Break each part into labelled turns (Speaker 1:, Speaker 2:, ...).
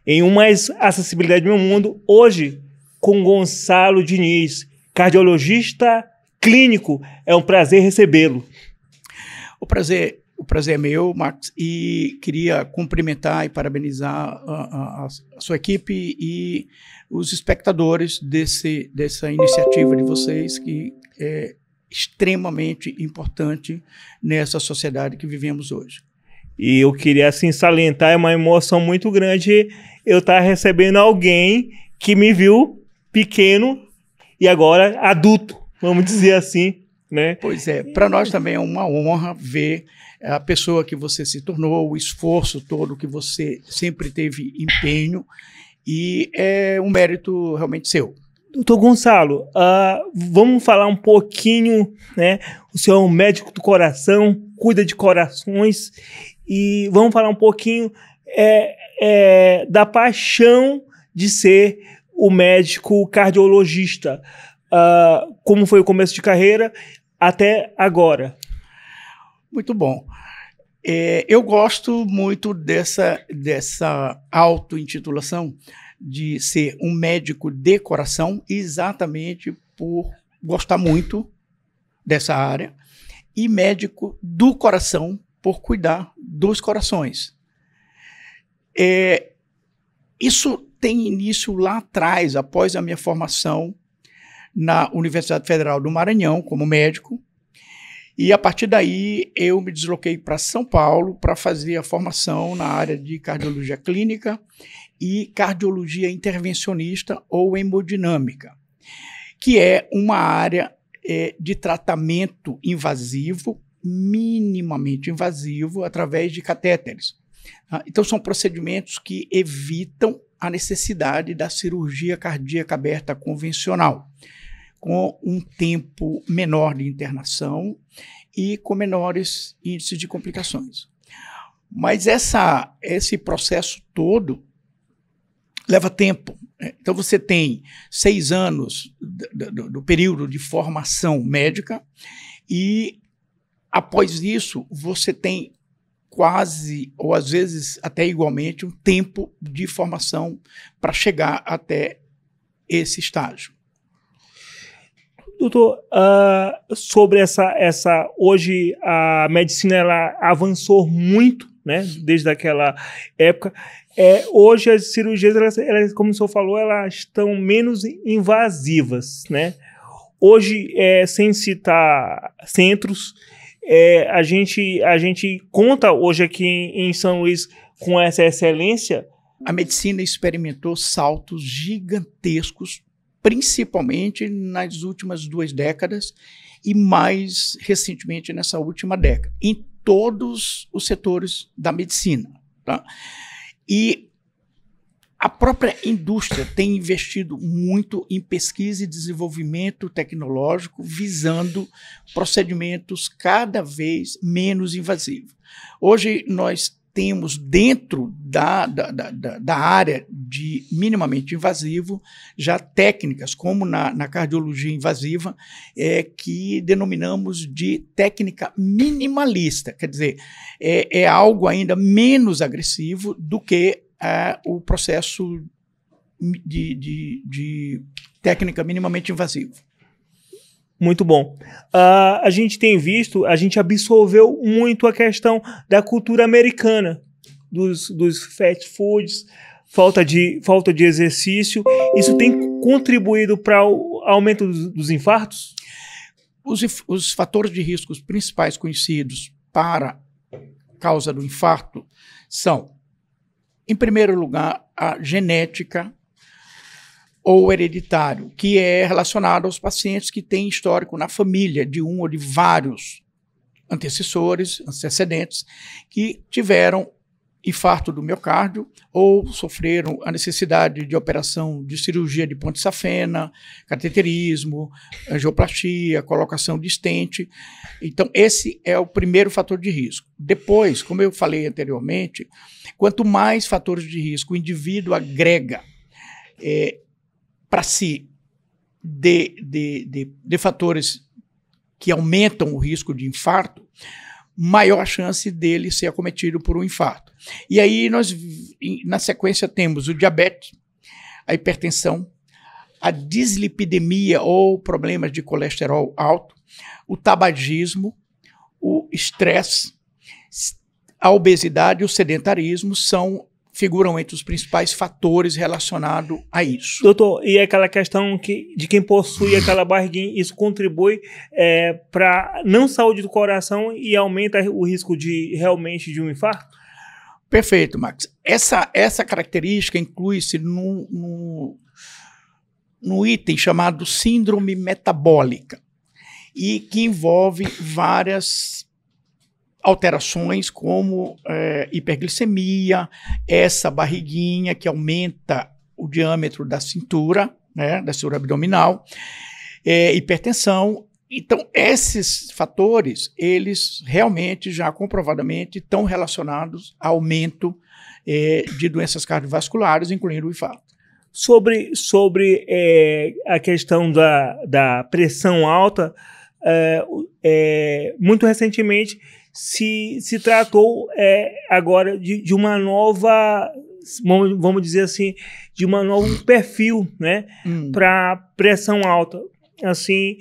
Speaker 1: em um Mais Acessibilidade do Meu Mundo, hoje com Gonçalo Diniz, cardiologista clínico. É um prazer recebê-lo.
Speaker 2: O prazer é meu, Max, e queria cumprimentar e parabenizar a sua equipe e os espectadores dessa iniciativa de vocês, que é extremamente importante nessa sociedade que vivemos hoje.
Speaker 1: E eu queria, assim, salientar, é uma emoção muito grande eu estar recebendo alguém que me viu pequeno e agora adulto, vamos dizer assim, né?
Speaker 2: Pois é, para nós também é uma honra ver a pessoa que você se tornou, o esforço todo que você sempre teve empenho, e é um mérito realmente seu.
Speaker 1: Doutor Gonçalo, vamos falar um pouquinho, né? O senhor é um médico do coração, cuida de corações, e vamos falar um pouquinho da paixão de ser o médico cardiologista. Como foi o começo de carreira até agora?
Speaker 2: Muito bom. Eu gosto muito dessa auto-intitulação de ser um médico de coração, exatamente por gostar muito dessa área, e médico do coração, por cuidar dos corações. Isso tem início lá atrás, após a minha formação na Universidade Federal do Maranhão, como médico, e a partir daí eu me desloquei para São Paulo para fazer a formação na área de cardiologia clínica e cardiologia intervencionista ou hemodinâmica, que é uma área de tratamento invasivo, minimamente invasivo, através de catéteres. Então são procedimentos que evitam a necessidade da cirurgia cardíaca aberta convencional, com um tempo menor de internação e com menores índices de complicações. Mas esse processo todo leva tempo. Então você tem 6 anos do período de formação médica e após isso você tem quase, ou às vezes até igualmente, um tempo de formação para chegar até esse estágio.
Speaker 1: Doutor, sobre hoje a medicina ela avançou muito, né, desde aquela época. Hoje as cirurgias, elas, como o senhor falou, elas estão menos invasivas, né? Hoje, sem citar centros, a gente conta hoje aqui em São Luís com essa excelência.
Speaker 2: A medicina experimentou saltos gigantescos, principalmente nas últimas 2 décadas e mais recentemente nessa última década, em todos os setores da medicina. Tá? E a própria indústria tem investido muito em pesquisa e desenvolvimento tecnológico, visando procedimentos cada vez menos invasivos. Hoje nós temos dentro da área de minimamente invasivo já técnicas, como na cardiologia invasiva, que denominamos de técnica minimalista, quer dizer, é algo ainda menos agressivo do que o processo de técnica minimamente invasivo.
Speaker 1: Muito bom. A gente tem visto, a gente absorveu muito a questão da cultura americana, dos fast foods, falta de exercício. Isso tem contribuído para o aumento dos infartos?
Speaker 2: Os fatores de riscos principais conhecidos para causa do infarto são, em primeiro lugar, a genética ou hereditário, que é relacionado aos pacientes que têm histórico na família de um ou de vários antecedentes, que tiveram infarto do miocárdio ou sofreram a necessidade de operação de cirurgia de ponte safena, cateterismo, angioplastia, colocação de stent. Então, esse é o primeiro fator de risco. Depois, como eu falei anteriormente, quanto mais fatores de risco o indivíduo agrega para si de fatores que aumentam o risco de infarto, maior a chance dele ser acometido por um infarto. E aí nós, na sequência, temos o diabetes, a hipertensão, a dislipidemia ou problemas de colesterol alto, o tabagismo, o estresse, a obesidade e o sedentarismo figuram entre os principais fatores relacionados a isso.
Speaker 1: Doutor, e aquela questão de quem possui aquela barriguinha, isso contribui para não saúde do coração e aumenta o risco realmente de um infarto?
Speaker 2: Perfeito, Max. Essa característica inclui-se no item chamado síndrome metabólica, e que envolve várias alterações como hiperglicemia, essa barriguinha que aumenta o diâmetro da cintura, né, da cintura abdominal, hipertensão. Então, esses fatores, eles realmente já comprovadamente estão relacionados ao aumento de doenças cardiovasculares, incluindo o infarto.
Speaker 1: Sobre a questão da pressão alta, muito recentemente se tratou agora de uma nova, vamos dizer assim, de um novo perfil, né, para pressão alta. Assim,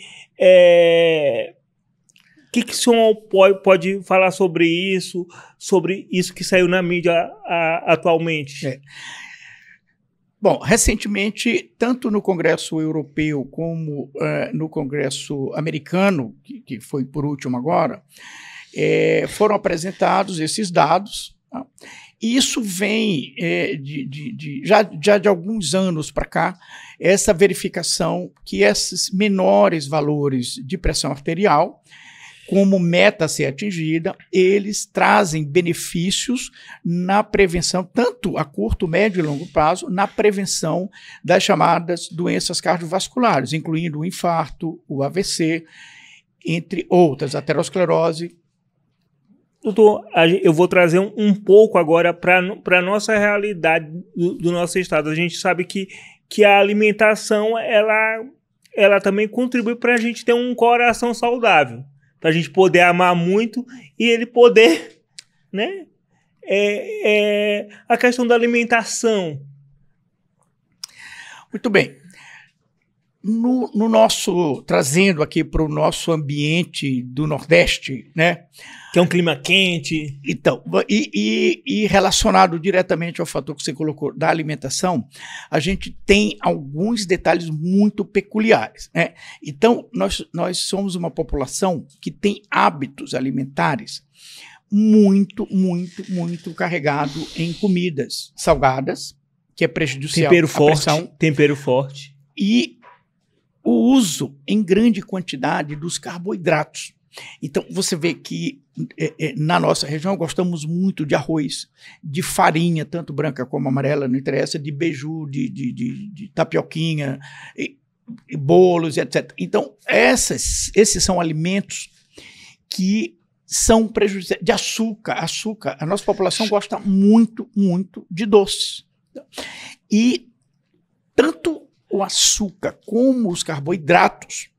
Speaker 1: que o senhor pode falar sobre isso que saiu na mídia atualmente?
Speaker 2: Bom, recentemente, tanto no Congresso Europeu como no Congresso Americano, que foi por último agora, foram apresentados esses dados. Tá? E isso vem já de alguns anos para cá, essa verificação que esses menores valores de pressão arterial, como meta a ser atingida, eles trazem benefícios na prevenção, tanto a curto, médio e longo prazo, na prevenção das chamadas doenças cardiovasculares, incluindo o infarto, o AVC, entre outras, aterosclerose.
Speaker 1: Doutor, eu vou trazer um pouco agora para a nossa realidade do nosso estado. A gente sabe que a alimentação, ela também contribui para a gente ter um coração saudável, para a gente poder amar muito e ele poder, né? A questão da alimentação.
Speaker 2: Muito bem. No nosso, trazendo aqui para o nosso ambiente do Nordeste, né?
Speaker 1: Que é um clima quente.
Speaker 2: Então, e relacionado diretamente ao fator que você colocou da alimentação, a gente tem alguns detalhes muito peculiares, né? Então, nós somos uma população que tem hábitos alimentares muito, muito, muito carregado em comidas salgadas, que é prejudicial à pressão.
Speaker 1: Tempero forte.
Speaker 2: E o uso em grande quantidade dos carboidratos. Então, você vê que na nossa região gostamos muito de arroz, de farinha, tanto branca como amarela, não interessa, de beiju, de tapioquinha, e bolos, etc. Então, esses são alimentos que são prejudiciais. De açúcar, a nossa população gosta muito, muito de doces. E tanto o açúcar como os carboidratos,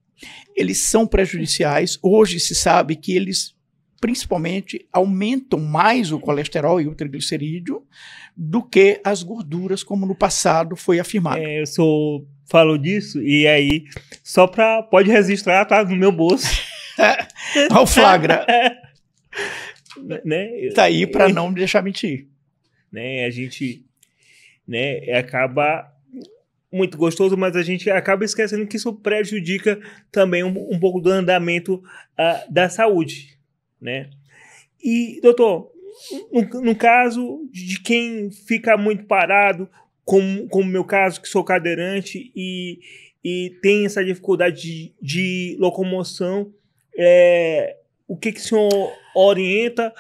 Speaker 2: eles são prejudiciais. Hoje se sabe que eles, principalmente, aumentam mais o colesterol e o triglicerídeo do que as gorduras, como no passado foi afirmado.
Speaker 1: Eu falo disso e aí, pode registrar, tá no meu bolso.
Speaker 2: Ao flagra.
Speaker 1: Né?
Speaker 2: Tá aí para não me deixar mentir.
Speaker 1: Né? A gente, né, acaba muito gostoso, mas a gente acaba esquecendo que isso prejudica também um pouco do andamento da saúde, né? E, doutor, no caso de quem fica muito parado, como o meu caso, que sou cadeirante e tem essa dificuldade de locomoção, o que o senhor orienta?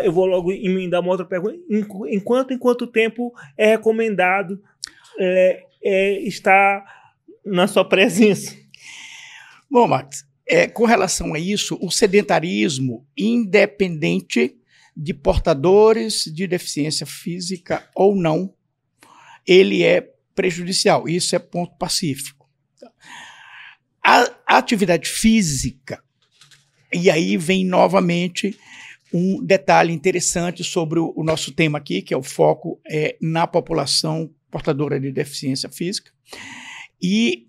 Speaker 1: Eu vou logo emendar uma outra pergunta. Em quanto tempo é recomendado estar na sua presença?
Speaker 2: Bom, Max, com relação a isso, o sedentarismo, independente de portadores de deficiência física ou não, ele é prejudicial. Isso é ponto pacífico. A atividade física, e aí vem novamente um detalhe interessante sobre o nosso tema aqui, que é o foco na população portadora de deficiência física. E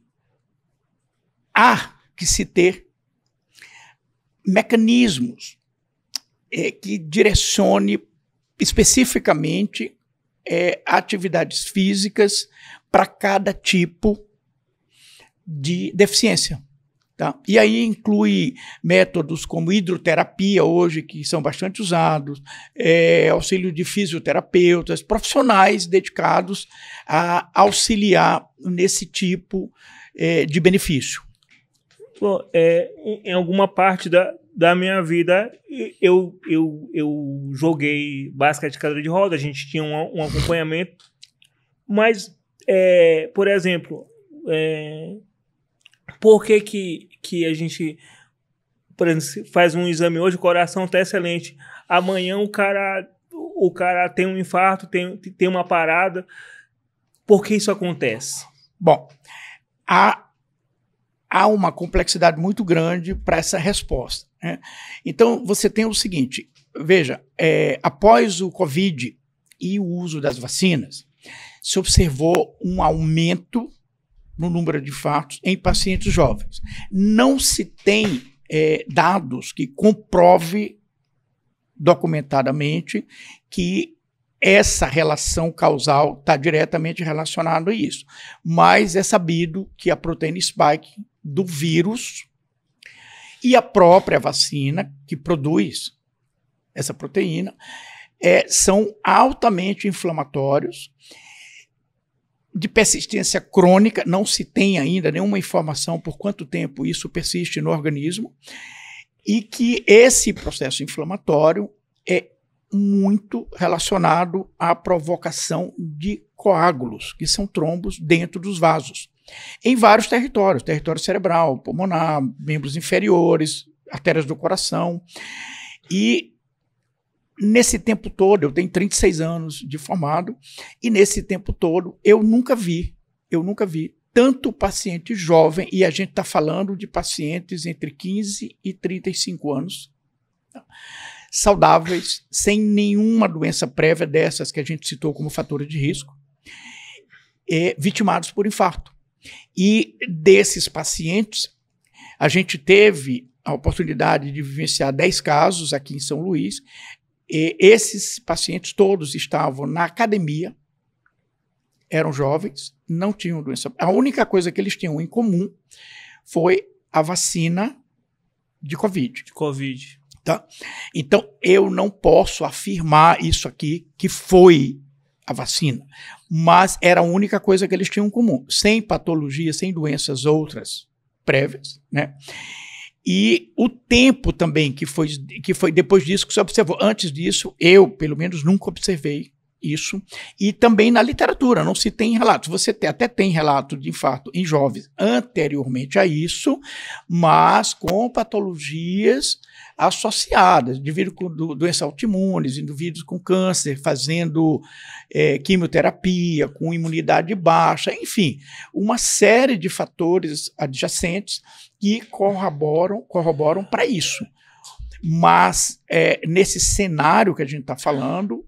Speaker 2: há que se ter mecanismos que direcione especificamente atividades físicas para cada tipo de deficiência. Tá? E aí inclui métodos como hidroterapia, hoje, que são bastante usados, auxílio de fisioterapeutas, profissionais dedicados a auxiliar nesse tipo de benefício.
Speaker 1: Bom, em alguma parte da minha vida, eu joguei basquete de cadeira de roda, a gente tinha um acompanhamento, mas, por exemplo, por que a gente, por exemplo, faz um exame hoje, o coração está excelente, amanhã o cara tem um infarto, tem uma parada, por que isso acontece?
Speaker 2: Bom, há uma complexidade muito grande para essa resposta, né? Então, você tem o seguinte, veja, após o Covid e o uso das vacinas, se observou um aumento no número de infartos em pacientes jovens. Não se tem dados que comprove documentadamente que essa relação causal está diretamente relacionada a isso. Mas é sabido que a proteína spike do vírus e a própria vacina que produz essa proteína são altamente inflamatórios, de persistência crônica, não se tem ainda nenhuma informação por quanto tempo isso persiste no organismo, e que esse processo inflamatório é muito relacionado à provocação de coágulos, que são trombos dentro dos vasos, em vários territórios, território cerebral, pulmonar, membros inferiores, artérias do coração. E nesse tempo todo, eu tenho 36 anos de formado, e nesse tempo todo eu nunca vi tanto paciente jovem, e a gente está falando de pacientes entre 15 e 35 anos, saudáveis, sem nenhuma doença prévia dessas que a gente citou como fatores de risco, vitimados por infarto. E desses pacientes, a gente teve a oportunidade de vivenciar 10 casos aqui em São Luís, e esses pacientes todos estavam na academia, eram jovens, não tinham doença. A única coisa que eles tinham em comum foi a vacina de Covid. Tá? Então, eu não posso afirmar isso aqui, que foi a vacina, mas era a única coisa que eles tinham em comum, sem patologia, sem doenças outras prévias, né? E o tempo também que foi depois disso que se observou. Antes disso, eu, pelo menos, nunca observei isso. E também na literatura, não se tem relatos. Você até tem relato de infarto em jovens anteriormente a isso, mas com patologias associadas, indivíduos com doenças autoimunes, indivíduos com câncer, fazendo quimioterapia, com imunidade baixa, enfim, uma série de fatores adjacentes que corroboram para isso. Mas nesse cenário que a gente está falando,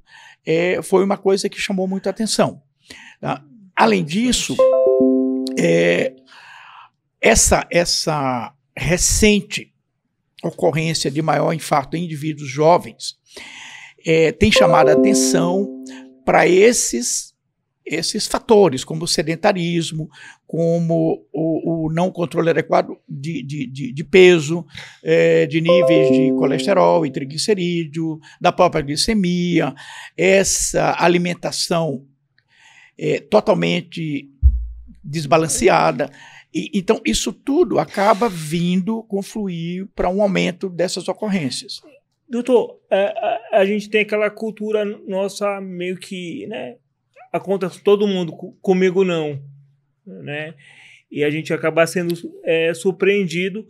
Speaker 2: foi uma coisa que chamou muita atenção. Tá? Além disso, essa recente ocorrência de maior infarto em indivíduos jovens tem chamado a atenção para esses fatores, como o sedentarismo, como o não controle adequado de peso, de níveis de colesterol e triglicerídeo, da própria glicemia, essa alimentação totalmente desbalanceada. Então, isso tudo acaba vindo confluir para um aumento dessas ocorrências.
Speaker 1: Doutor, a gente tem aquela cultura nossa meio que, né, acontece todo mundo, comigo não, né? E a gente acaba sendo surpreendido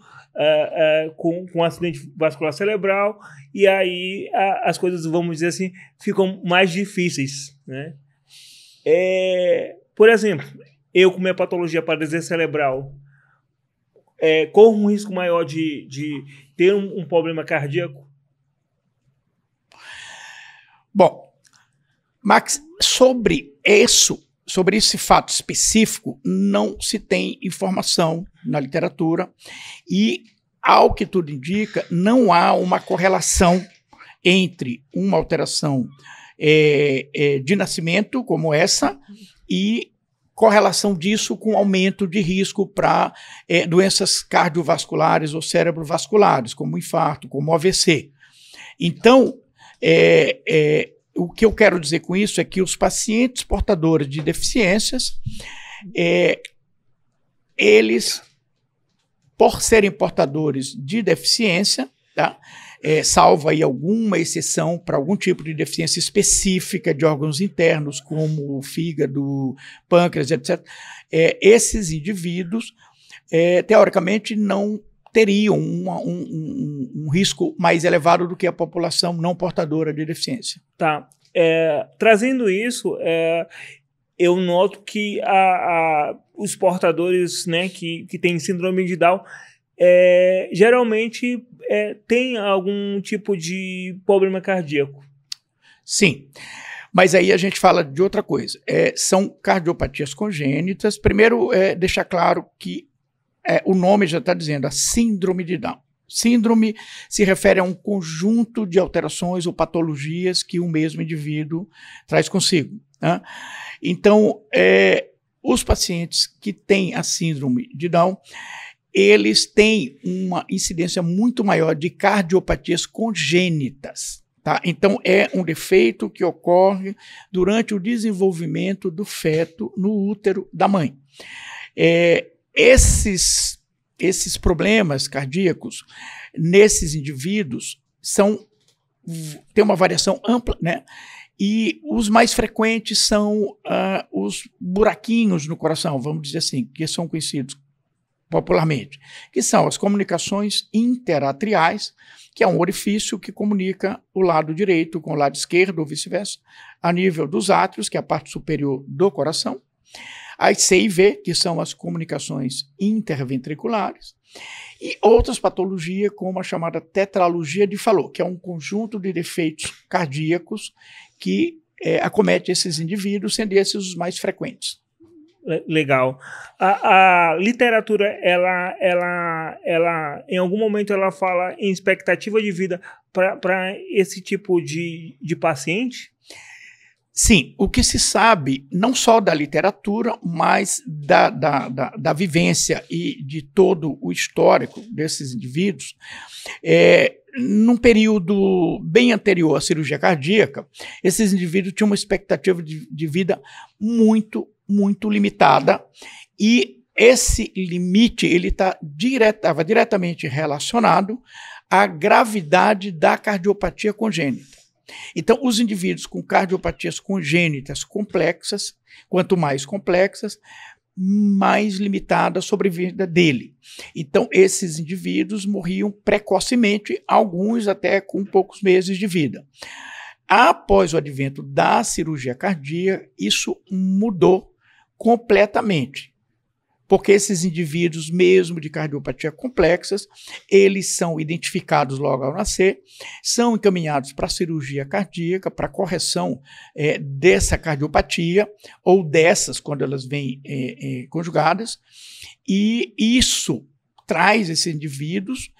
Speaker 1: com um acidente vascular cerebral, e aí as coisas, vamos dizer assim, ficam mais difíceis, né? Por exemplo, eu com minha patologia paralisia cerebral, corro um risco maior de ter um problema cardíaco?
Speaker 2: Bom, Max, sobre esse fato específico, não se tem informação na literatura e, ao que tudo indica, não há uma correlação entre uma alteração de nascimento como essa e correlação disso com aumento de risco para doenças cardiovasculares ou cerebrovasculares, como infarto, como AVC. Então, o que eu quero dizer com isso é que os pacientes portadores de deficiências, eles, por serem portadores de deficiência, tá? Salvo aí alguma exceção para algum tipo de deficiência específica de órgãos internos, como o fígado, pâncreas, etc., esses indivíduos, teoricamente, não teriam um risco mais elevado do que a população não portadora de deficiência.
Speaker 1: Tá. Trazendo isso, eu noto que os portadores, né, que têm síndrome de Down, geralmente tem algum tipo de problema cardíaco.
Speaker 2: Sim, mas aí a gente fala de outra coisa. São cardiopatias congênitas. Primeiro, deixar claro que o nome já está dizendo, a síndrome de Down. Síndrome se refere a um conjunto de alterações ou patologias que o mesmo indivíduo traz consigo, né? Então, os pacientes que têm a síndrome de Down, eles têm uma incidência muito maior de cardiopatias congênitas, tá? Então, é um defeito que ocorre durante o desenvolvimento do feto no útero da mãe. Esses problemas cardíacos, nesses indivíduos, têm uma variação ampla, né? E os mais frequentes são os buraquinhos no coração, vamos dizer assim, que são conhecidos popularmente, que são as comunicações interatriais, que é um orifício que comunica o lado direito com o lado esquerdo, ou vice-versa, a nível dos átrios, que é a parte superior do coração, as C e V, que são as comunicações interventriculares, e outras patologias, como a chamada tetralogia de Fallot, que é um conjunto de defeitos cardíacos que acomete esses indivíduos, sendo esses os mais frequentes.
Speaker 1: Legal. A literatura, ela em algum momento ela fala em expectativa de vida para esse tipo de paciente?
Speaker 2: Sim, o que se sabe, não só da literatura, mas da vivência e de todo o histórico desses indivíduos, num período bem anterior à cirurgia cardíaca, esses indivíduos tinham uma expectativa de vida muito, muito limitada, e esse limite estava diretamente relacionado à gravidade da cardiopatia congênita. Então, os indivíduos com cardiopatias congênitas complexas, quanto mais complexas, mais limitada a sobrevida dele. Então, esses indivíduos morriam precocemente, alguns até com poucos meses de vida. Após o advento da cirurgia cardíaca, isso mudou completamente, porque esses indivíduos, mesmo de cardiopatia complexas, eles são identificados logo ao nascer, são encaminhados para a cirurgia cardíaca, para a correção dessa cardiopatia, ou dessas, quando elas vêm conjugadas, e isso traz esses indivíduos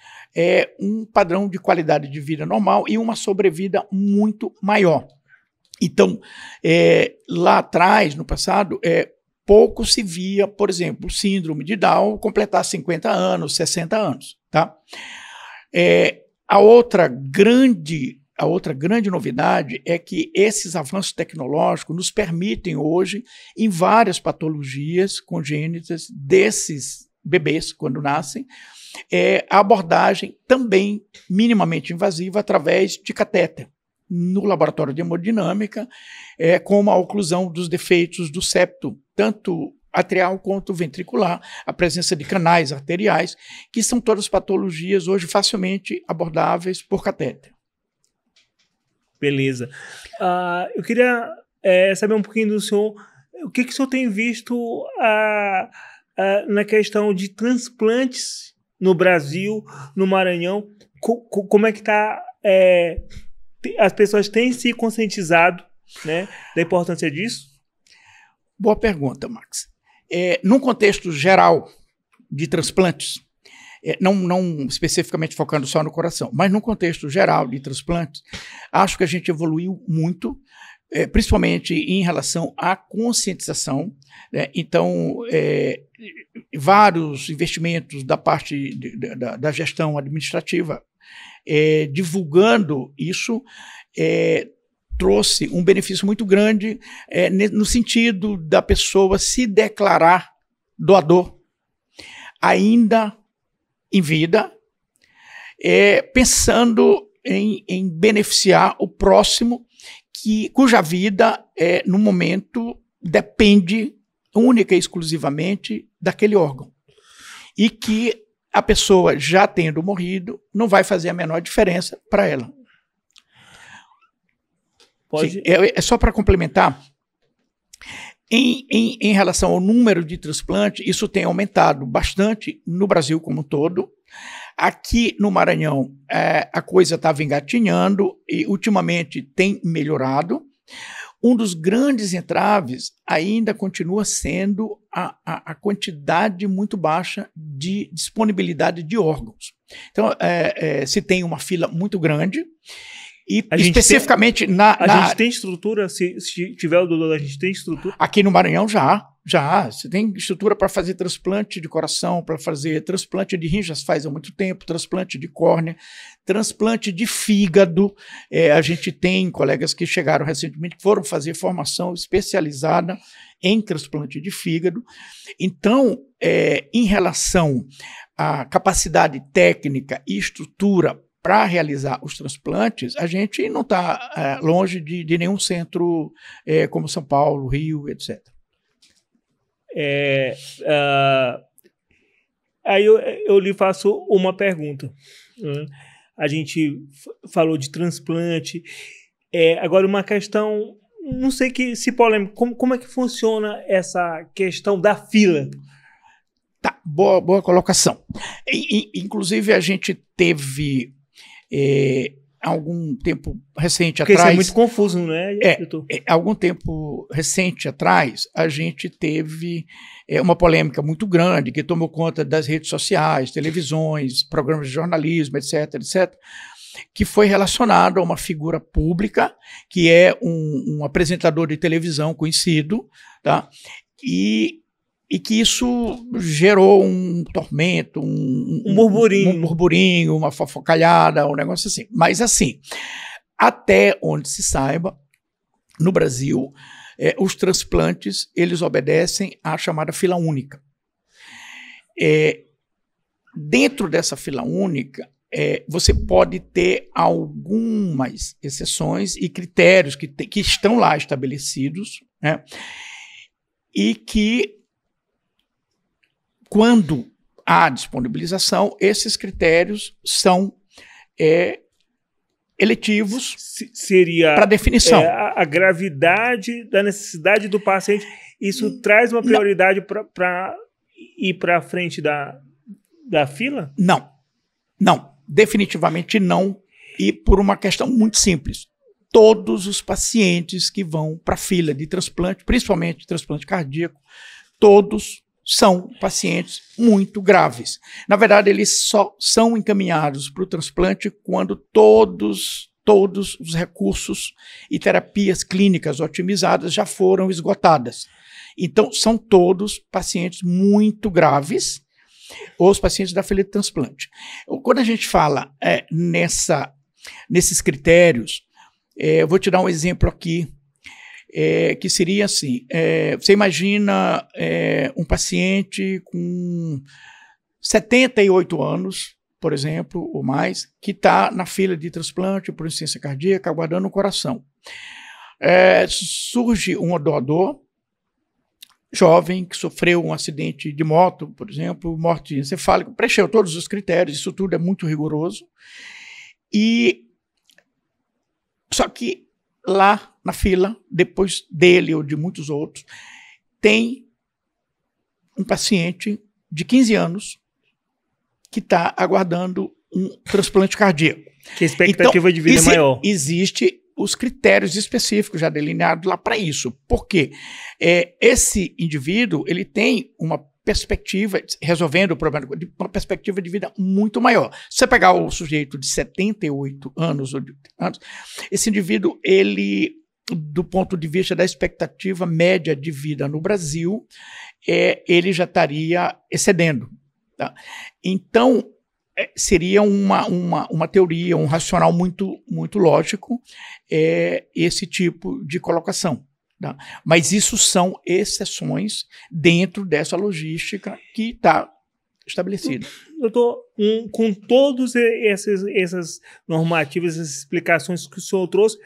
Speaker 2: um padrão de qualidade de vida normal e uma sobrevida muito maior. Então, lá atrás, no passado, pouco se via, por exemplo, síndrome de Down completar 50 anos, 60 anos. Tá? A outra grande novidade é que esses avanços tecnológicos nos permitem hoje, em várias patologias congênitas desses bebês, quando nascem, a abordagem também minimamente invasiva através de catéter, no laboratório de hemodinâmica, como a oclusão dos defeitos do septo, tanto atrial quanto ventricular, a presença de canais arteriais, que são todas patologias hoje facilmente abordáveis por catéter.
Speaker 1: Beleza. Eu queria saber um pouquinho do senhor, o que o senhor tem visto na questão de transplantes no Brasil, no Maranhão, como é que está as pessoas têm se conscientizado, né, da importância disso?
Speaker 2: Boa pergunta, Max. Num contexto geral de transplantes, não especificamente focando só no coração, mas num contexto geral de transplantes, acho que a gente evoluiu muito, principalmente em relação à conscientização, né? Então, vários investimentos da parte da gestão administrativa divulgando isso trouxe um benefício muito grande no sentido da pessoa se declarar doador ainda em vida, pensando em beneficiar o próximo, cuja vida, no momento, depende única e exclusivamente daquele órgão. E que a pessoa, já tendo morrido, não vai fazer a menor diferença para ela. Sim, só para complementar, em relação ao número de transplantes, isso tem aumentado bastante no Brasil como um todo. Aqui no Maranhão, a coisa estava engatinhando e ultimamente tem melhorado. Um dos grandes entraves ainda continua sendo a quantidade muito baixa de disponibilidade de órgãos. Então, se tem uma fila muito grande. E especificamente
Speaker 1: a gente tem estrutura, se tiver o doador, a gente tem estrutura?
Speaker 2: Aqui no Maranhão já. Você tem estrutura para fazer transplante de coração, para fazer transplante de rim, já se faz há muito tempo, transplante de córnea, transplante de fígado. A gente tem colegas que chegaram recentemente, que foram fazer formação especializada em transplante de fígado. Então, em relação à capacidade técnica e estrutura para realizar os transplantes, a gente não está longe de nenhum centro como São Paulo, Rio, etc.
Speaker 1: Aí eu lhe faço uma pergunta. A gente falou de transplante. Agora, uma questão, não sei se polêmica, como é que funciona essa questão da fila?
Speaker 2: Tá, boa colocação. Inclusive, a gente teve algum tempo recente atrás...
Speaker 1: Porque isso é muito confuso, né?
Speaker 2: Algum tempo recente atrás, a gente teve uma polêmica muito grande que tomou conta das redes sociais, televisões, programas de jornalismo, etc., que foi relacionado a uma figura pública, que é um apresentador de televisão conhecido, tá? E que isso gerou um tormento, um burburinho, uma fofocalhada, um negócio assim. Mas assim, até onde se saiba, no Brasil, os transplantes, eles obedecem à chamada fila única. Dentro dessa fila única, você pode ter algumas exceções e critérios que estão lá estabelecidos, né? E que, quando há disponibilização, esses critérios são eletivos para definição.
Speaker 1: A gravidade da necessidade do paciente, isso traz uma prioridade para ir para frente da fila?
Speaker 2: Não, definitivamente não. E por uma questão muito simples. Todos os pacientes que vão para a fila de transplante, principalmente transplante cardíaco, todos são pacientes muito graves. Na verdade, eles só são encaminhados para o transplante quando todos os recursos e terapias clínicas otimizadas já foram esgotadas. Então, são todos pacientes muito graves, os pacientes da fila de transplante. Quando a gente fala nesses critérios, eu vou te dar um exemplo aqui, que seria assim, você imagina um paciente com 78 anos, por exemplo, ou mais, que está na fila de transplante por insuficiência cardíaca, aguardando o coração. Surge um doador jovem que sofreu um acidente de moto, por exemplo, morte encefálica, preencheu todos os critérios, isso tudo é muito rigoroso, só que lá na fila, depois dele ou de muitos outros, tem um paciente de 15 anos que está aguardando um transplante cardíaco.
Speaker 1: Que a expectativa de vida é maior.
Speaker 2: Existe os critérios específicos já delineados lá para isso. Por quê? Esse indivíduo ele tem uma perspectiva, resolvendo o problema, uma perspectiva de vida muito maior. Se você pegar o sujeito de 78 anos, esse indivíduo, ele, do ponto de vista da expectativa média de vida no Brasil, ele já estaria excedendo. Tá? Então, seria uma teoria, um racional muito, muito lógico, esse tipo de colocação. Tá? Mas isso são exceções dentro dessa logística que está estabelecida.
Speaker 1: Doutor, com todas essas normativas, essas explicações que o senhor trouxe,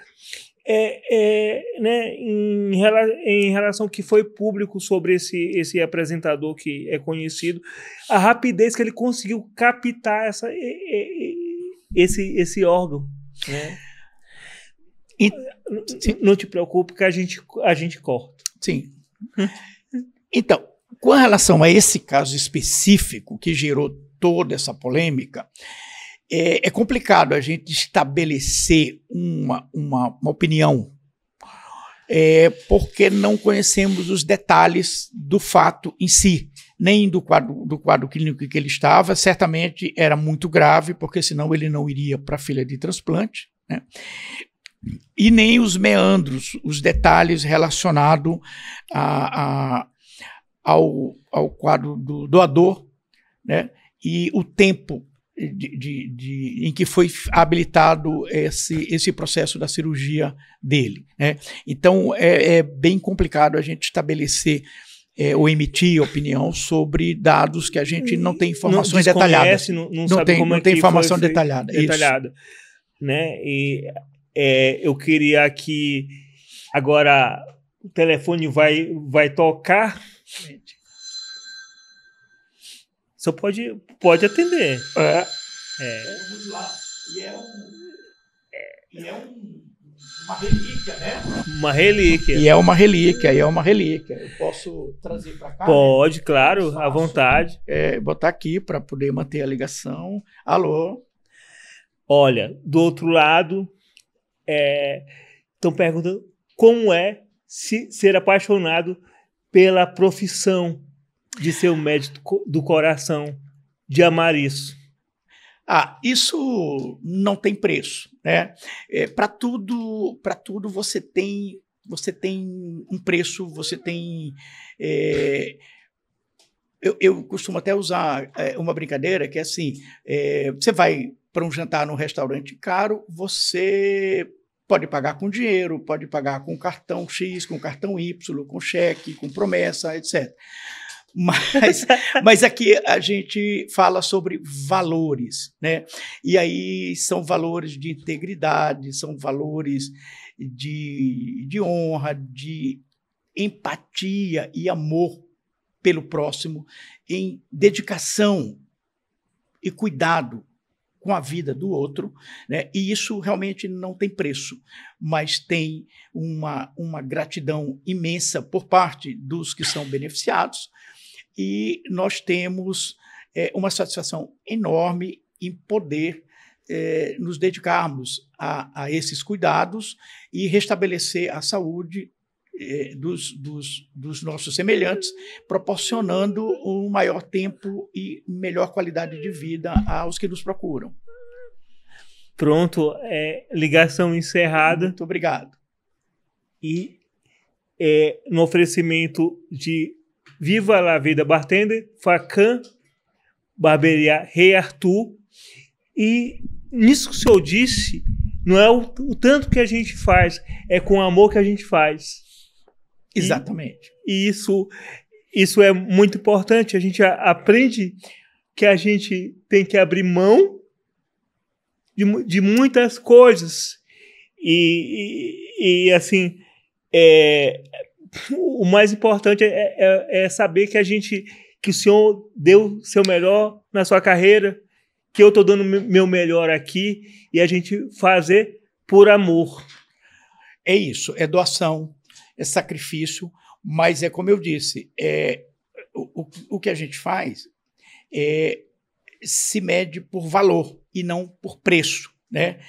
Speaker 1: né, em relação ao que foi público sobre esse apresentador que é conhecido, a rapidez que ele conseguiu captar esse órgão, né? Não te preocupe que a gente corta.
Speaker 2: Sim. Então, com relação a esse caso específico que gerou toda essa polêmica, é complicado a gente estabelecer uma opinião, porque não conhecemos os detalhes do fato em si, nem do quadro clínico que ele estava. Certamente era muito grave, porque senão ele não iria para a fila de transplante, né? E nem os meandros, os detalhes relacionados ao quadro do doador, né? E o tempo em que foi habilitado esse processo da cirurgia dele, né? Então, é bem complicado a gente estabelecer ou emitir opinião sobre dados que a gente não tem informações detalhadas.
Speaker 1: Não sabe como
Speaker 2: não tem informação detalhada.
Speaker 1: Né? E eu queria aqui... Agora, o telefone vai tocar. Só pode atender.
Speaker 2: Vamos lá. Uma relíquia, né?
Speaker 1: Uma relíquia.
Speaker 2: E é uma relíquia. Eu posso trazer para cá?
Speaker 1: Pode, claro, à vontade.
Speaker 2: Botar aqui para poder manter a ligação. Alô?
Speaker 1: Olha, do outro lado, estão perguntando como é ser apaixonado pela profissão de ser um médico do coração, de amar isso.
Speaker 2: Isso não tem preço, né? Para tudo você tem um preço, você tem... Eu costumo até usar uma brincadeira que é assim, você vai para um jantar num restaurante caro, você pode pagar com dinheiro, pode pagar com cartão X, com cartão Y, com cheque, com promessa, etc. Mas aqui a gente fala sobre valores, né? E aí são valores de integridade, são valores de honra, de empatia e amor pelo próximo, em dedicação e cuidado com a vida do outro, né? E isso realmente não tem preço, mas tem uma gratidão imensa por parte dos que são beneficiados. E nós temos uma satisfação enorme em poder nos dedicarmos a esses cuidados e restabelecer a saúde dos nossos semelhantes, proporcionando um maior tempo e melhor qualidade de vida aos que nos procuram.
Speaker 1: Pronto, ligação encerrada.
Speaker 2: Muito obrigado.
Speaker 1: E no oferecimento de Viva la Vida Bartender, Facam, Barbearia Rei Arthur. E nisso que o senhor disse, não é o tanto que a gente faz, é com amor que a gente faz.
Speaker 2: Exatamente.
Speaker 1: E isso é muito importante. A gente aprende que a gente tem que abrir mão de muitas coisas. E assim, o mais importante é saber que o senhor deu seu melhor na sua carreira, que eu estou dando meu melhor aqui, e a gente fazer por amor.
Speaker 2: É isso, é doação, é sacrifício, mas é como eu disse, o que a gente faz se mede por valor e não por preço. né?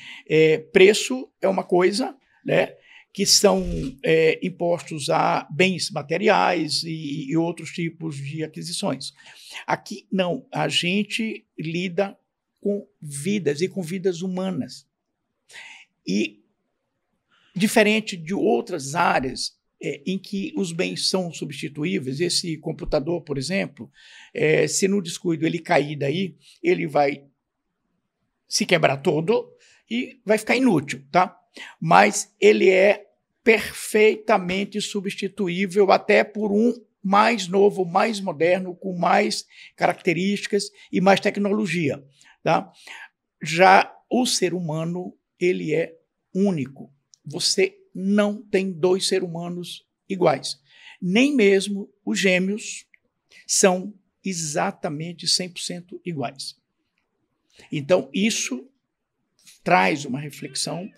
Speaker 2: Preço é uma coisa, né, que são impostos a bens materiais e outros tipos de aquisições. Aqui, não. A gente lida com vidas e com vidas humanas. E, diferente de outras áreas em que os bens são substituíveis, esse computador, por exemplo, se no descuido ele cair daí, ele vai se quebrar todo e vai ficar inútil, tá? Mas ele é perfeitamente substituível até por um mais novo, mais moderno, com mais características e mais tecnologia, tá? Já o ser humano, ele é único. Você não tem dois seres humanos iguais. Nem mesmo os gêmeos são exatamente 100% iguais. Então, isso traz uma reflexão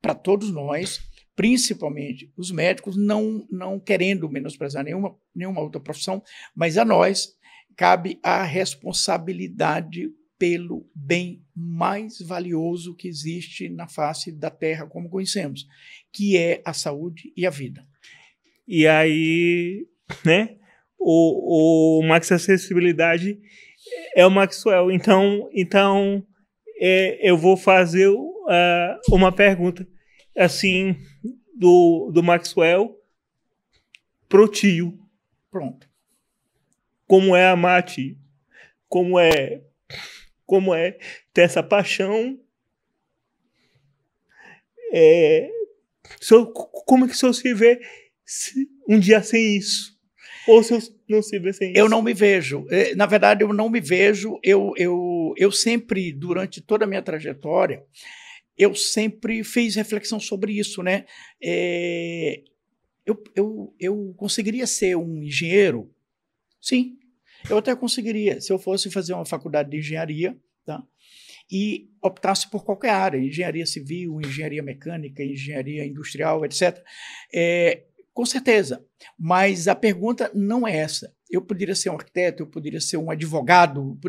Speaker 2: para todos nós, principalmente os médicos, não querendo menosprezar nenhuma outra profissão, mas a nós cabe a responsabilidade pelo bem mais valioso que existe na face da Terra, como conhecemos, que é a saúde e a vida.
Speaker 1: E aí, né, o Max Acessibilidade é o Maxwell. Então eu vou fazer uma pergunta assim do Maxwell pro tio.
Speaker 2: Pronto.
Speaker 1: Como é amar tio? Como é ter essa paixão? Como é que o senhor se vê um dia sem isso? Ou se eu não se vê sem isso?
Speaker 2: Eu não me vejo. Na verdade, eu não me vejo. Eu sempre, durante toda a minha trajetória, eu sempre fiz reflexão sobre isso, né? Eu conseguiria ser um engenheiro? Sim, eu até conseguiria, se eu fosse fazer uma faculdade de engenharia, tá? E optasse por qualquer área, engenharia civil, engenharia mecânica, engenharia industrial, etc. Com certeza, mas a pergunta não é essa. Eu poderia ser um arquiteto, eu poderia ser um advogado,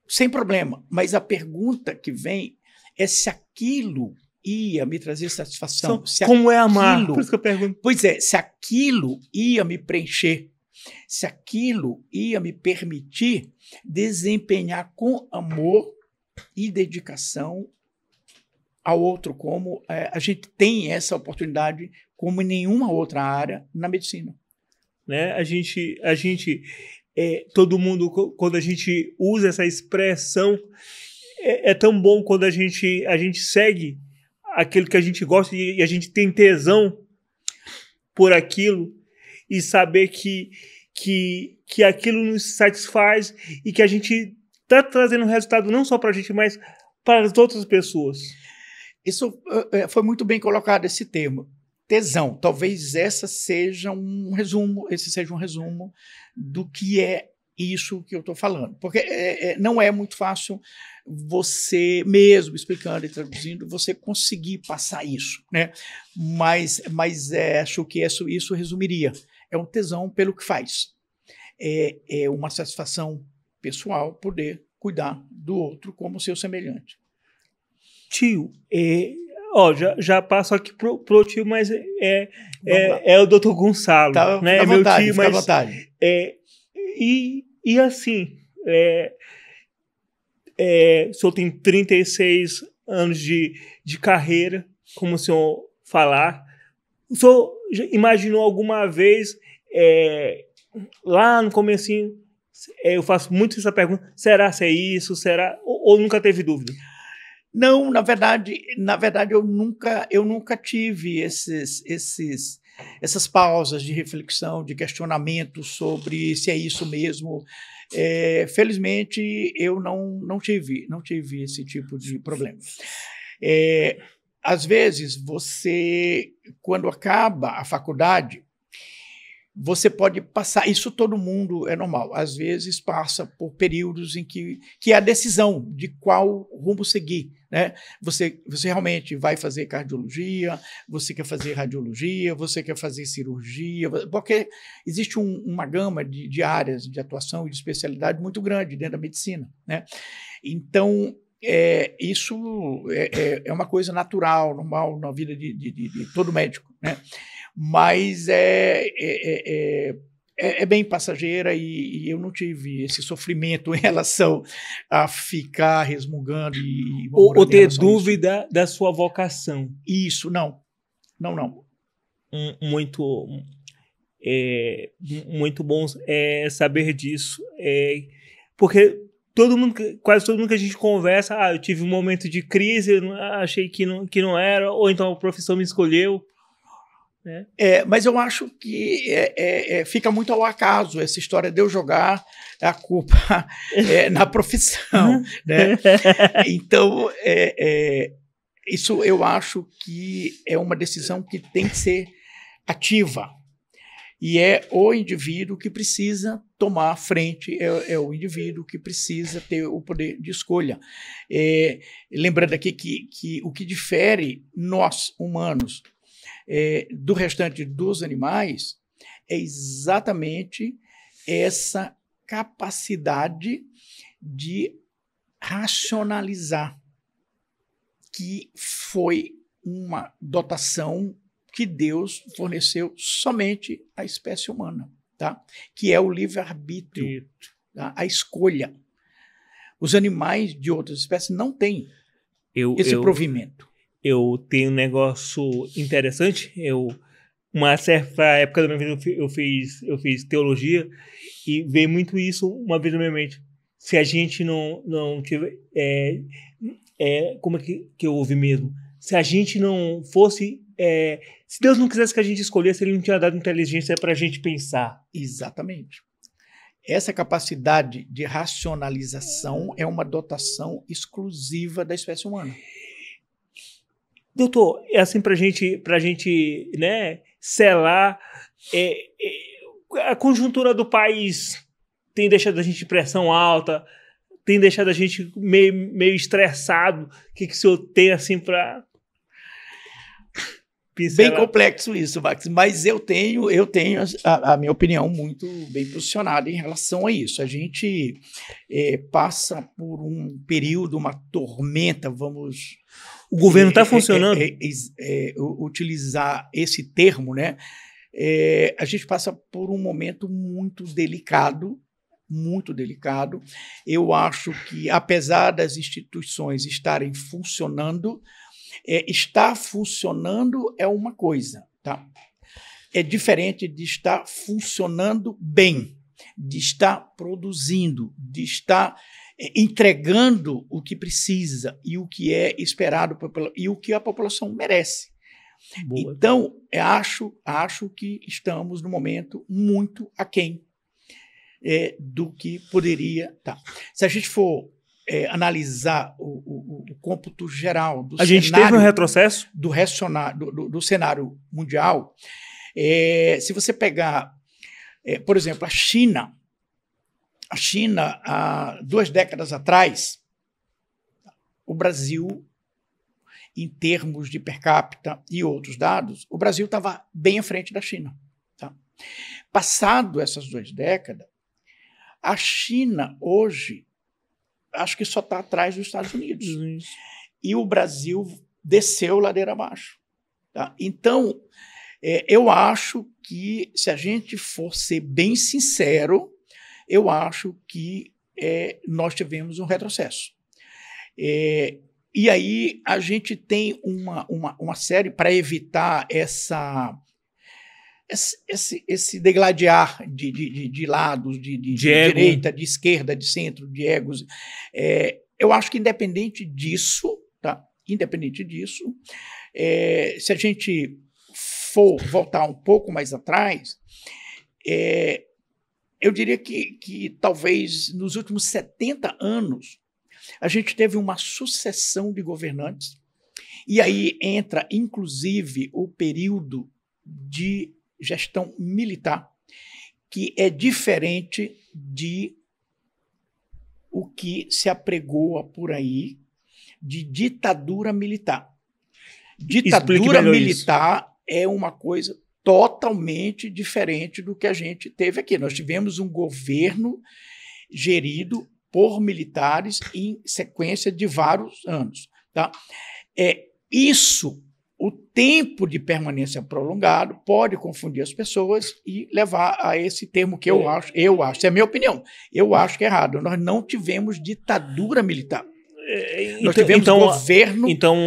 Speaker 2: sem problema, mas a pergunta que vem é se aquilo ia me trazer satisfação.
Speaker 1: Como é amar? Por isso que eu pergunto.
Speaker 2: Pois é, se aquilo ia me preencher, se aquilo ia me permitir desempenhar com amor e dedicação ao outro, como a gente tem essa oportunidade como em nenhuma outra área na medicina.
Speaker 1: Né? Todo mundo, quando a gente usa essa expressão, é tão bom quando a gente segue aquilo que a gente gosta e a gente tem tesão por aquilo e saber que aquilo nos satisfaz e que a gente está trazendo um resultado não só para a gente, mas para as outras pessoas.
Speaker 2: Isso foi muito bem colocado, esse termo, tesão. Talvez esse seja um resumo do que é isso que eu estou falando. Porque não é muito fácil você, mesmo explicando e traduzindo, você conseguir passar isso, né? Mas acho que isso resumiria. É um tesão pelo que faz. É uma satisfação pessoal poder cuidar do outro como seu semelhante.
Speaker 1: Tio, já passo aqui pro tio, mas é o Dr. Gonçalo,
Speaker 2: tá,
Speaker 1: né?
Speaker 2: É
Speaker 1: meu
Speaker 2: vontade,
Speaker 1: tio,
Speaker 2: mas à
Speaker 1: vontade. E assim, o senhor tem 36 anos de carreira, como o senhor falar. O senhor já imaginou alguma vez, lá no comecinho, eu faço muito essa pergunta, será se é isso, será, ou nunca teve dúvida?
Speaker 2: Não, na verdade eu nunca tive essas pausas de reflexão, de questionamento sobre se é isso mesmo. Felizmente, eu não tive esse tipo de problema. Às vezes, você, quando acaba a faculdade, você pode passar, isso todo mundo é normal, às vezes passa por períodos em que é a decisão de qual rumo seguir, né? Você realmente vai fazer cardiologia, você quer fazer radiologia, você quer fazer cirurgia, porque existe uma gama de áreas de atuação e de especialidade muito grande dentro da medicina, né? Então, isso é uma coisa natural, normal na vida de todo médico, né? Mas é bem passageira e eu não tive esse sofrimento em relação a ficar resmungando
Speaker 1: ou ter dúvida da sua vocação.
Speaker 2: Isso, não.
Speaker 1: Muito bom saber disso, porque quase todo mundo que a gente conversa, eu tive um momento de crise, achei que não era, ou então a profissão me escolheu. Né?
Speaker 2: Mas eu acho que fica muito ao acaso essa história de eu jogar a culpa na profissão. Né? Então, isso eu acho que é uma decisão que tem que ser ativa. E é o indivíduo que precisa tomar frente, é o indivíduo que precisa ter o poder de escolha. Lembrando aqui que o que difere nós, humanos, do restante dos animais é exatamente essa capacidade de racionalizar, que foi uma dotação que Deus forneceu somente à espécie humana, tá? Que é o livre-arbítrio, tá? A escolha. Os animais de outras espécies não têm esse provimento.
Speaker 1: Eu tenho um negócio interessante. Uma certa época da minha vida eu fiz teologia e veio muito isso uma vez na minha mente. Se a gente não tiver... como é que eu ouvi mesmo? Se a gente não fosse... se Deus não quisesse que a gente escolhesse, Ele não tinha dado inteligência para a gente pensar.
Speaker 2: Exatamente. Essa capacidade de racionalização é uma dotação exclusiva da espécie humana.
Speaker 1: Doutor, é assim para a gente, né, selar. A conjuntura do país tem deixado a gente de pressão alta, tem deixado a gente meio estressado. O que o senhor tem assim para pincelar?
Speaker 2: Bem complexo isso, Max, mas eu tenho a minha opinião muito bem posicionada em relação a isso. A gente passa por um período, uma tormenta, vamos...
Speaker 1: O governo está funcionando?
Speaker 2: Utilizar esse termo, né? A gente passa por um momento muito delicado. Eu acho que, apesar das instituições estarem funcionando, estar funcionando é uma coisa, tá? É diferente de estar funcionando bem, de estar produzindo, de estar entregando o que precisa e o que é esperado e o que a população merece. Boa. Então, acho que estamos, no momento, muito aquém do que poderia estar. Se a gente for analisar o cômputo geral do
Speaker 1: cenário... A gente teve um retrocesso?
Speaker 2: Do cenário mundial. Se você pegar, por exemplo, a China, há 2 décadas atrás, o Brasil, em termos de per capita e outros dados, o Brasil estava bem à frente da China. Tá? Passado essas 2 décadas, a China hoje, acho que só está atrás dos Estados Unidos. E o Brasil desceu ladeira abaixo. Tá? Então, eu acho que, se a gente for ser bem sincero, eu acho que nós tivemos um retrocesso. E aí a gente tem uma série para evitar esse degladiar de lados, de direita, de esquerda, de centro, de egos. Eu acho que independente disso, tá? Se a gente for voltar um pouco mais atrás, eu diria que talvez nos últimos 70 anos a gente teve uma sucessão de governantes, e aí entra, inclusive, o período de gestão militar, que é diferente de o que se apregoa por aí de ditadura militar. Ditadura militar é uma coisa totalmente diferente do que a gente teve aqui. Nós tivemos um governo gerido por militares em sequência de vários anos. Tá? Isso, o tempo de permanência prolongado, pode confundir as pessoas e levar a esse termo que eu acho, essa é a minha opinião, eu acho que é errado. Nós não tivemos ditadura militar. Nós tivemos governo...
Speaker 1: Então,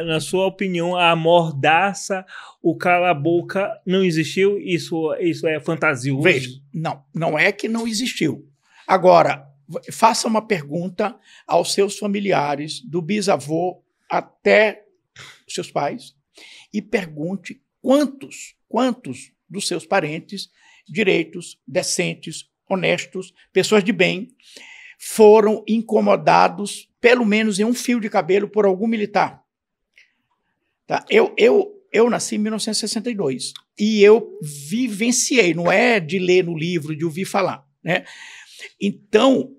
Speaker 1: na sua opinião, a mordaça, o cala-boca não existiu? Isso é fantasioso?
Speaker 2: Veja, não é que não existiu. Agora, faça uma pergunta aos seus familiares, do bisavô até os seus pais, e pergunte quantos dos seus parentes, direitos, decentes, honestos, pessoas de bem, foram incomodados, pelo menos em um fio de cabelo, por algum militar. Tá? Eu nasci em 1962 e eu vivenciei, não é de ler no livro, de ouvir falar, né? Então,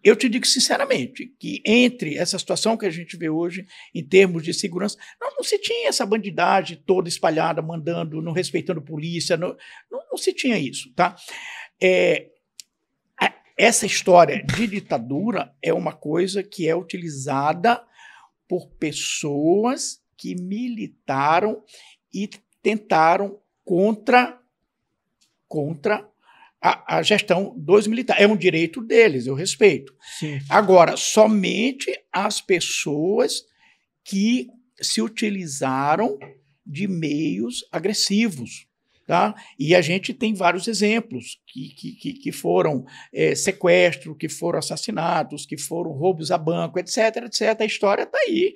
Speaker 2: eu te digo sinceramente que entre essa situação que a gente vê hoje, em termos de segurança, não se tinha essa bandidagem toda espalhada, mandando, não respeitando polícia, não se tinha isso, tá? Essa história de ditadura é uma coisa que é utilizada por pessoas que militaram e tentaram contra a gestão dos militares. É um direito deles, eu respeito.
Speaker 1: Sim.
Speaker 2: Agora, somente as pessoas que se utilizaram de meios agressivos. Tá? E a gente tem vários exemplos que foram sequestro, que foram assassinatos, que foram roubos a banco, etc, etc. A história está aí.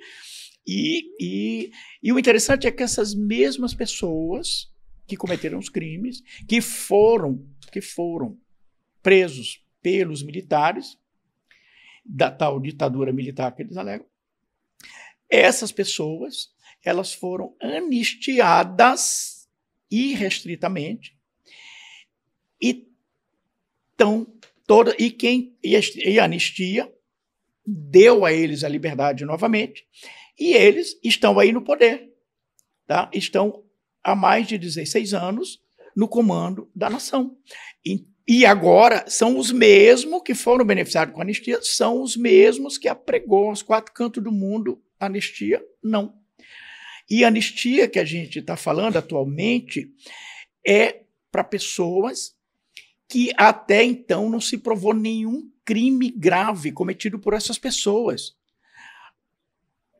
Speaker 2: E o interessante é que essas mesmas pessoas que cometeram os crimes, que foram presos pelos militares, da tal ditadura militar que eles alegam, essas pessoas elas foram anistiadas irrestritamente e a anistia deu a eles a liberdade novamente e eles estão aí no poder, tá? Estão há mais de 16 anos no comando da nação. E agora são os mesmos que foram beneficiados com a anistia, são os mesmos que apregou aos quatro cantos do mundo anistia, não. E a anistia que a gente está falando atualmente é para pessoas que até então não se provou nenhum crime grave cometido por essas pessoas.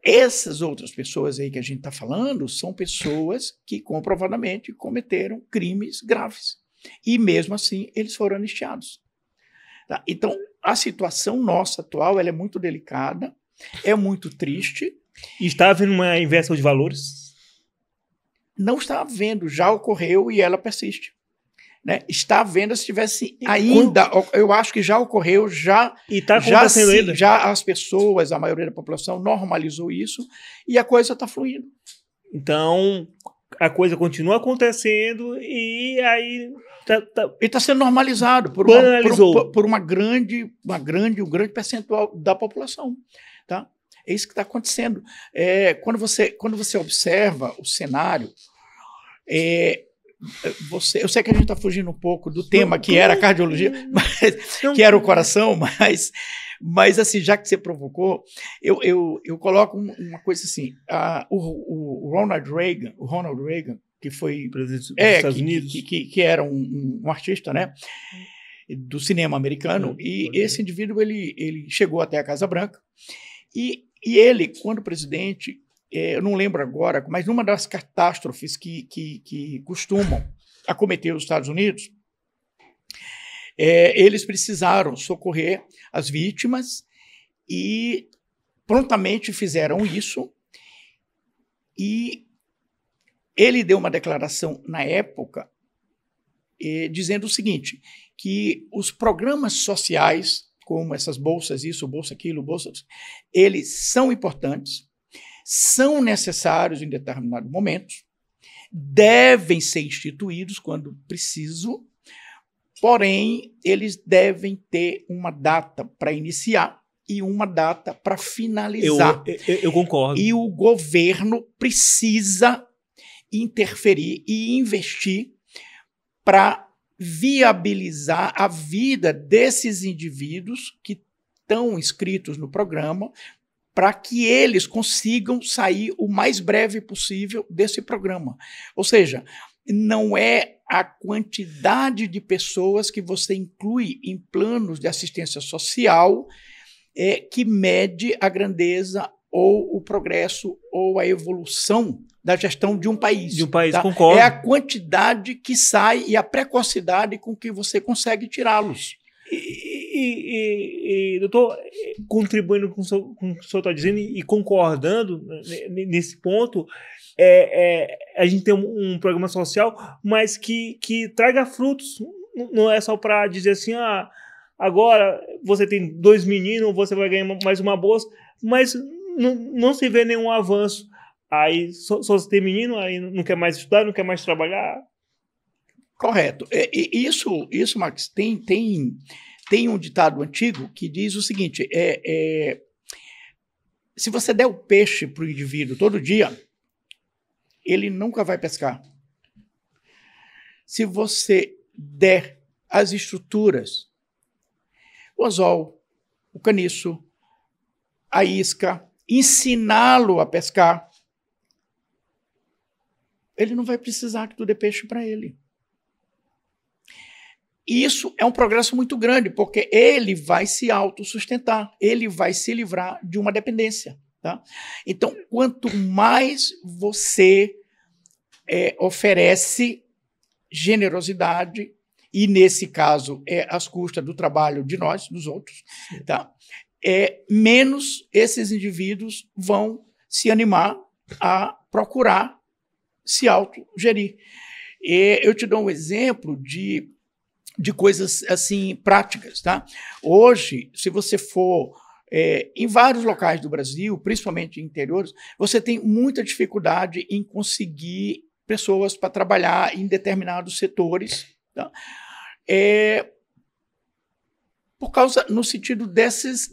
Speaker 2: Essas outras pessoas aí que a gente está falando são pessoas que comprovadamente cometeram crimes graves. E mesmo assim eles foram anistiados. Tá? Então a situação nossa atual ela é muito delicada, é muito triste.
Speaker 1: Está havendo uma inversão de valores?
Speaker 2: Não está havendo, já ocorreu e ela persiste. Né? Está havendo, se tivesse ainda, eu acho que já ocorreu, já as pessoas, a maioria da população normalizou isso e a coisa está fluindo.
Speaker 1: Então, a coisa continua acontecendo e aí...
Speaker 2: E está sendo normalizado por um grande percentual da população. Tá? É isso que está acontecendo. Quando você observa o cenário, eu sei que a gente está fugindo um pouco do tema que era a cardiologia, que era o coração, mas assim, já que você provocou, eu coloco uma coisa assim, o Ronald Reagan, que foi
Speaker 1: presidente dos Estados Unidos,
Speaker 2: que era um artista, né, do cinema americano, e esse indivíduo ele chegou até a Casa Branca e ele, quando presidente, eu não lembro agora, mas numa das catástrofes que costumam acometer os Estados Unidos, eles precisaram socorrer as vítimas e prontamente fizeram isso. E ele deu uma declaração na época dizendo o seguinte, que os programas sociais, como essas bolsas, isso, bolsa aquilo, eles são importantes, são necessários em determinados momentos, devem ser instituídos quando preciso, porém, eles devem ter uma data para iniciar e uma data para finalizar.
Speaker 1: Eu concordo.
Speaker 2: E o governo precisa interferir e investir para viabilizar a vida desses indivíduos que estão inscritos no programa, para que eles consigam sair o mais breve possível desse programa. Ou seja, não é a quantidade de pessoas que você inclui em planos de assistência social que mede a grandeza ou o progresso ou a evolução da gestão de um país.
Speaker 1: De um país,
Speaker 2: tá?
Speaker 1: concordo.
Speaker 2: É a quantidade que sai e a precocidade com que você consegue tirá-los.
Speaker 1: Doutor, contribuindo com o que o senhor está dizendo e concordando nesse ponto, a gente tem um programa social, mas que traga frutos, não é só para dizer assim, agora você tem 2 meninos, você vai ganhar mais uma bolsa, mas não se vê nenhum avanço. Aí só você tem menino, aí não quer mais estudar, não quer mais trabalhar.
Speaker 2: Correto. Isso, Max, tem um ditado antigo que diz o seguinte, se você der o peixe para o indivíduo todo dia, ele nunca vai pescar. Se você der as estruturas, o anzol, o caniço, a isca, ensiná-lo a pescar, ele não vai precisar que tu dê peixe para ele. Isso é um progresso muito grande, porque ele vai se autossustentar, ele vai se livrar de uma dependência. Tá? Então, quanto mais você oferece generosidade, e nesse caso às custas do trabalho de nós, dos outros, tá? Menos esses indivíduos vão se animar a procurar se autogerir. Eu te dou um exemplo de coisas assim práticas, tá? Hoje, se você for em vários locais do Brasil, principalmente em interiores, você tem muita dificuldade em conseguir pessoas para trabalhar em determinados setores, tá? Por causa, no sentido desses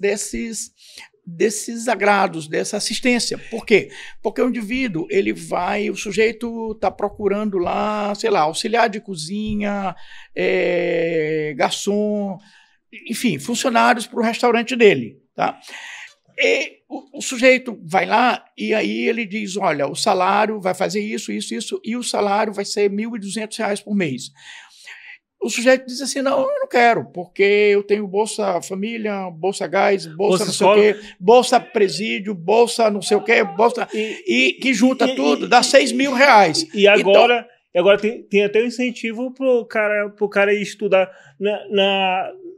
Speaker 2: agrados, dessa assistência. Por quê? Porque o indivíduo, o sujeito está procurando lá, sei lá, auxiliar de cozinha, garçom, enfim, funcionários para o restaurante dele. Tá? E o sujeito vai lá e aí ele diz, olha, o salário vai fazer isso, e o salário vai ser R$ 1.200 por mês. O sujeito diz assim, não, eu não quero, porque eu tenho Bolsa Família, Bolsa Gás, Bolsa não sei o quê, Bolsa Presídio, Bolsa não sei o quê, Bolsa... E que junta tudo, dá R$ 6.000.
Speaker 1: E agora, agora tem até um incentivo pro cara ir estudar.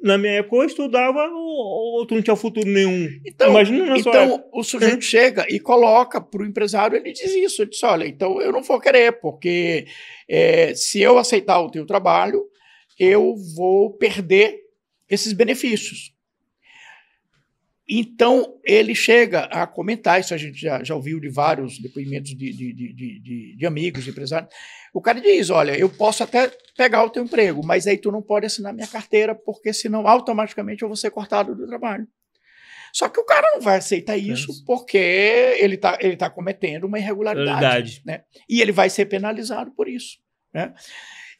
Speaker 1: Na minha época, eu estudava ou tu não tinha futuro nenhum.
Speaker 2: Então,
Speaker 1: imagina na sua época.
Speaker 2: O sujeito chega e coloca para o empresário, ele diz isso, ele diz, olha, então eu não vou querer, porque se eu aceitar o teu trabalho, eu vou perder esses benefícios. Então, ele chega a comentar, isso a gente já ouviu de vários depoimentos de amigos, de empresários. O cara diz, olha, eu posso até pegar o teu emprego, mas aí tu não pode assinar minha carteira, porque senão automaticamente eu vou ser cortado do trabalho. Só que o cara não vai aceitar isso porque ele tá cometendo uma irregularidade. Né? E ele vai ser penalizado por isso. Né?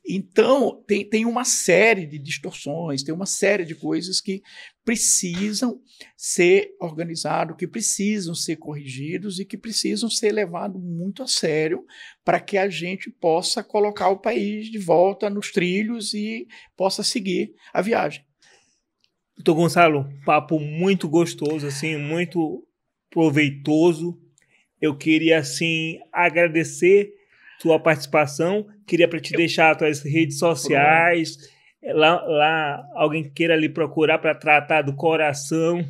Speaker 2: Então, tem uma série de distorções, tem uma série de coisas que precisam ser organizados, que precisam ser corrigidos e que precisam ser levados muito a sério para que a gente possa colocar o país de volta nos trilhos e possa seguir a viagem.
Speaker 1: Doutor Gonçalo, papo muito gostoso, assim, muito proveitoso. Eu queria, assim, agradecer tua participação, queria para te deixar as tuas redes sociais, lá alguém queira lhe procurar para tratar do coração,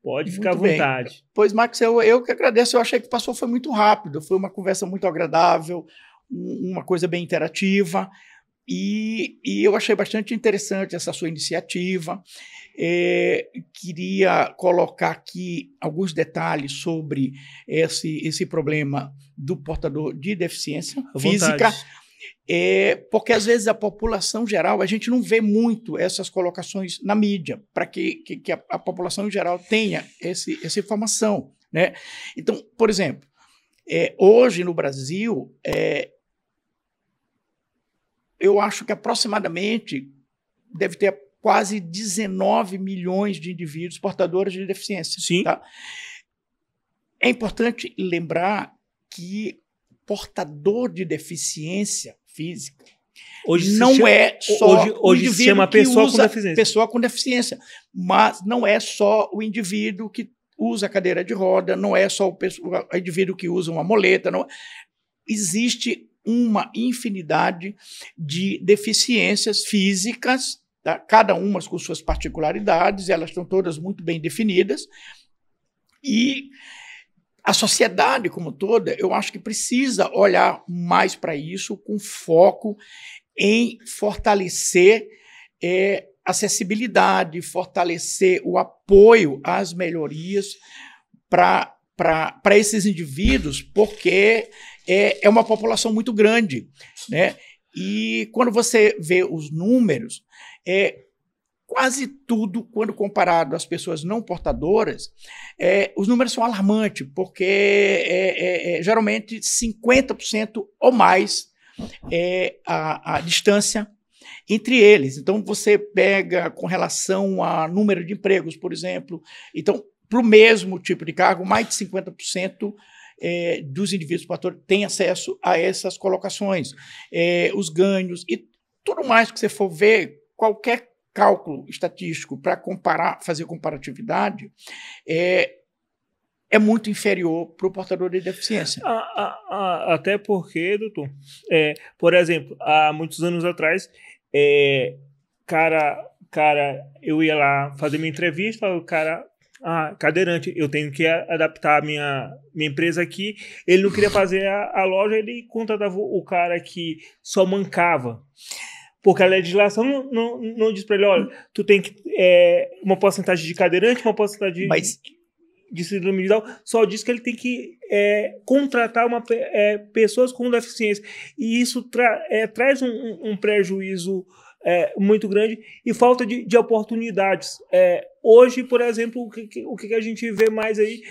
Speaker 1: pode ficar à vontade.
Speaker 2: Bem. Pois, Max, eu que agradeço, eu achei que foi muito rápido, foi uma conversa muito agradável, uma coisa bem interativa, e eu achei bastante interessante essa sua iniciativa. Queria colocar aqui alguns detalhes sobre esse problema do portador de deficiência física, porque às vezes a população geral, a gente não vê muito essas colocações na mídia, para que a população em geral tenha essa informação. Né? Então, por exemplo, hoje no Brasil, eu acho que aproximadamente deve ter quase 19 milhões de indivíduos portadores de deficiência.
Speaker 1: Sim.
Speaker 2: Tá? É importante lembrar que portador de deficiência física não é só o indivíduo
Speaker 1: se chama
Speaker 2: que
Speaker 1: pessoa
Speaker 2: usa
Speaker 1: com deficiência.
Speaker 2: pessoa com deficiência, mas não é só o indivíduo que usa cadeira de roda, não é só o indivíduo que usa uma muleta. Não. Existe uma infinidade de deficiências físicas, tá? Cada uma com suas particularidades, elas estão todas muito bem definidas, e a sociedade como toda, eu acho que precisa olhar mais para isso, com foco em fortalecer acessibilidade, fortalecer o apoio às melhorias para esses indivíduos, porque é uma população muito grande, né? E quando você vê os números, quase tudo, quando comparado às pessoas não portadoras, os números são alarmantes, porque geralmente 50% ou mais a distância entre eles. Então, você pega com relação a número de empregos, por exemplo. Então, para o mesmo tipo de cargo, mais de 50% dos indivíduos portadores têm acesso a essas colocações. Os ganhos e tudo mais que você for ver, qualquer cálculo estatístico para fazer comparatividade, é muito inferior para o portador de deficiência.
Speaker 1: Até porque, doutor, por exemplo, há muitos anos atrás, eu ia lá fazer minha entrevista, o cara, cadeirante, eu tenho que adaptar a minha empresa aqui. Ele não queria fazer a loja, ele contratava o cara que só mancava. Porque a legislação não diz para ele, olha, tu tem que uma porcentagem de cadeirante, uma porcentagem de síndrome de Down, só diz que ele tem que contratar pessoas com deficiência. E isso traz um prejuízo muito grande e falta de oportunidades. Hoje, por exemplo, o que a gente vê mais aí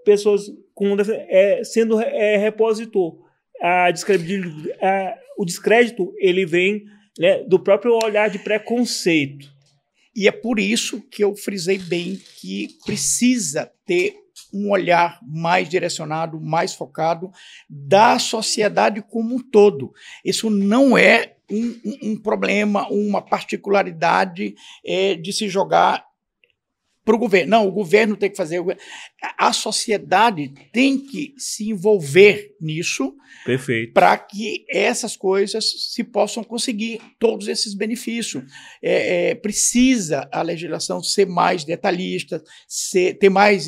Speaker 1: pessoas com deficiência sendo repositor. O descrédito ele vem, né, do próprio olhar de preconceito.
Speaker 2: E é por isso que eu frisei bem que precisa ter um olhar mais direcionado, mais focado da sociedade como um todo. Isso não é um problema, uma particularidade de se jogar para o governo. Não, o governo tem que fazer. A sociedade tem que se envolver nisso.
Speaker 1: Perfeito.
Speaker 2: Para que essas coisas se possam conseguir, todos esses benefícios. Precisa a legislação ser mais detalhista, ter mais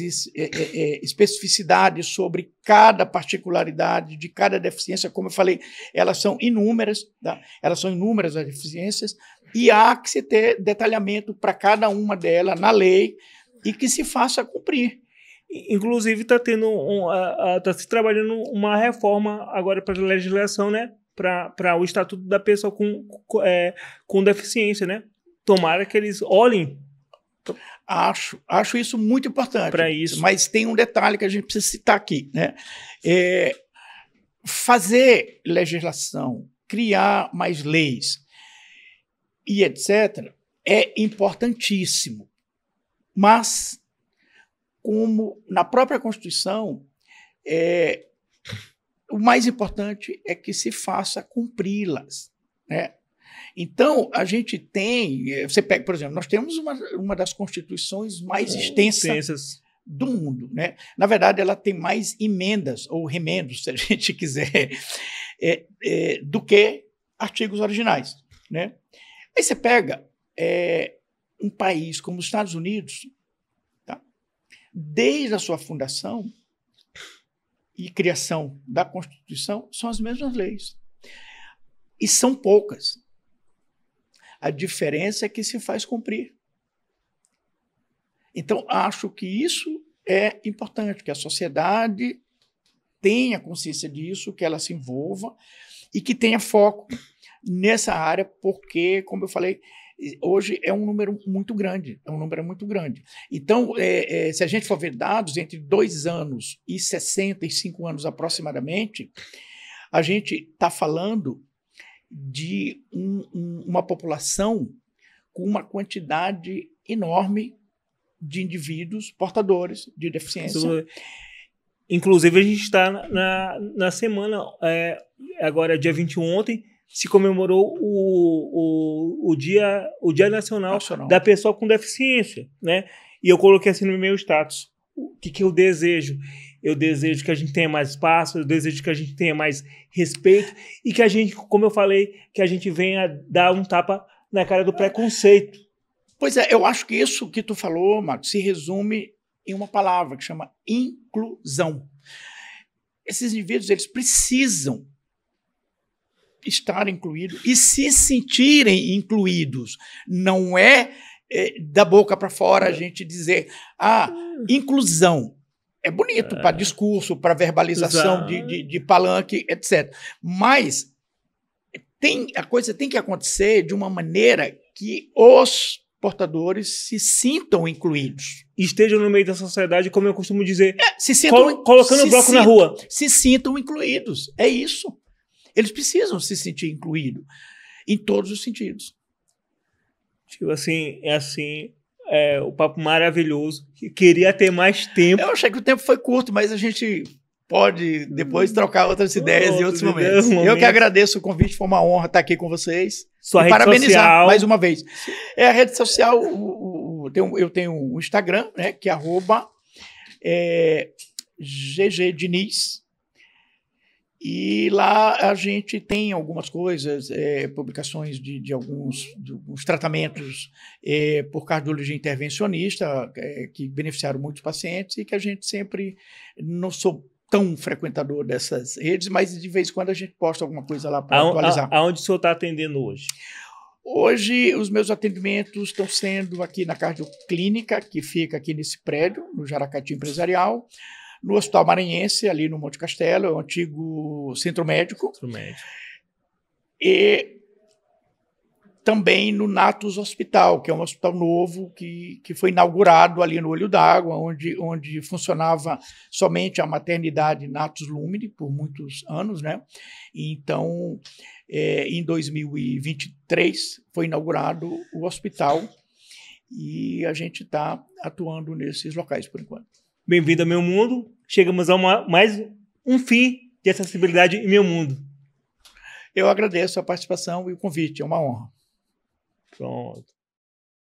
Speaker 2: especificidade sobre cada particularidade de cada deficiência. Como eu falei, elas são inúmeras, tá? Elas são inúmeras as deficiências, e há que se ter detalhamento para cada uma delas na lei e que se faça cumprir.
Speaker 1: Inclusive, está se trabalhando uma reforma agora para a legislação, né? Para o Estatuto da Pessoa com Deficiência, né? Tomara que eles olhem.
Speaker 2: Acho isso muito importante.
Speaker 1: Para isso.
Speaker 2: Mas tem um detalhe que a gente precisa citar aqui, né? Fazer legislação, criar mais leis e etc., é importantíssimo. Mas, como na própria Constituição, o mais importante é que se faça cumpri-las, né? Então, a gente tem... Você pega, por exemplo, nós temos uma das constituições mais extensas do mundo, né? Na verdade, ela tem mais emendas ou remendos, se a gente quiser, do que artigos originais, né? Aí você pega um país como os Estados Unidos, tá? Desde a sua fundação e criação da Constituição, são as mesmas leis. E são poucas. A diferença é que se faz cumprir. Então, acho que isso é importante, que a sociedade tenha consciência disso, que ela se envolva e que tenha foco nessa área, porque, como eu falei, hoje é um número muito grande. Então, se a gente for ver dados, entre 2 anos e 65 anos aproximadamente, a gente está falando de uma população com uma quantidade enorme de indivíduos portadores de deficiência.
Speaker 1: Inclusive, a gente está na semana, agora dia 21 ontem, se comemorou o Dia Nacional da Pessoa com Deficiência, né? E eu coloquei assim no meu status. O que eu desejo? Eu desejo que a gente tenha mais espaço, eu desejo que a gente tenha mais respeito e que a gente, como eu falei, que a gente venha dar um tapa na cara do preconceito.
Speaker 2: Pois é, eu acho que isso que tu falou, Marcos, se resume em uma palavra que chama inclusão. Esses indivíduos, eles precisam estar incluídos e se sentirem incluídos. Não é da boca para fora a gente dizer, inclusão. É bonito para discurso, para verbalização de palanque, etc. Mas a coisa tem que acontecer de uma maneira que os portadores se sintam incluídos.
Speaker 1: Estejam no meio da sociedade, como eu costumo dizer,
Speaker 2: colocando
Speaker 1: o bloco na rua.
Speaker 2: Se sintam incluídos. É isso. Eles precisam se sentir incluídos em todos os sentidos.
Speaker 1: Tipo assim, o papo maravilhoso. Queria ter mais tempo.
Speaker 2: Eu achei que o tempo foi curto, mas a gente pode depois trocar outras ideias em outros momentos. Eu que agradeço o convite, foi uma honra estar aqui com vocês.
Speaker 1: Sua rede
Speaker 2: parabenizar
Speaker 1: social.
Speaker 2: Mais uma vez. A rede social, eu tenho um Instagram, né, que é @GGDiniz. E lá a gente tem algumas coisas, publicações de alguns tratamentos por cardiologia intervencionista, que beneficiaram muitos pacientes e que a gente sempre, não sou tão frequentador dessas redes, mas de vez em quando a gente posta alguma coisa lá para atualizar.
Speaker 1: Aonde o senhor está atendendo hoje?
Speaker 2: Hoje, os meus atendimentos estão sendo aqui na Cardioclínica, que fica aqui nesse prédio, no Jaracati Empresarial, no Hospital Maranhense, ali no Monte Castelo, é o antigo Centro Médico. E também no Natus Hospital, que é um hospital novo que foi inaugurado ali no Olho d'Água, onde funcionava somente a maternidade Natus Lumine por muitos anos, né? Então, em 2023, foi inaugurado o hospital e a gente está atuando nesses locais por enquanto.
Speaker 1: Bem-vindo ao meu mundo. Chegamos a mais um fim de acessibilidade em meu mundo.
Speaker 2: Eu agradeço a participação e o convite, é uma honra.
Speaker 1: Pronto.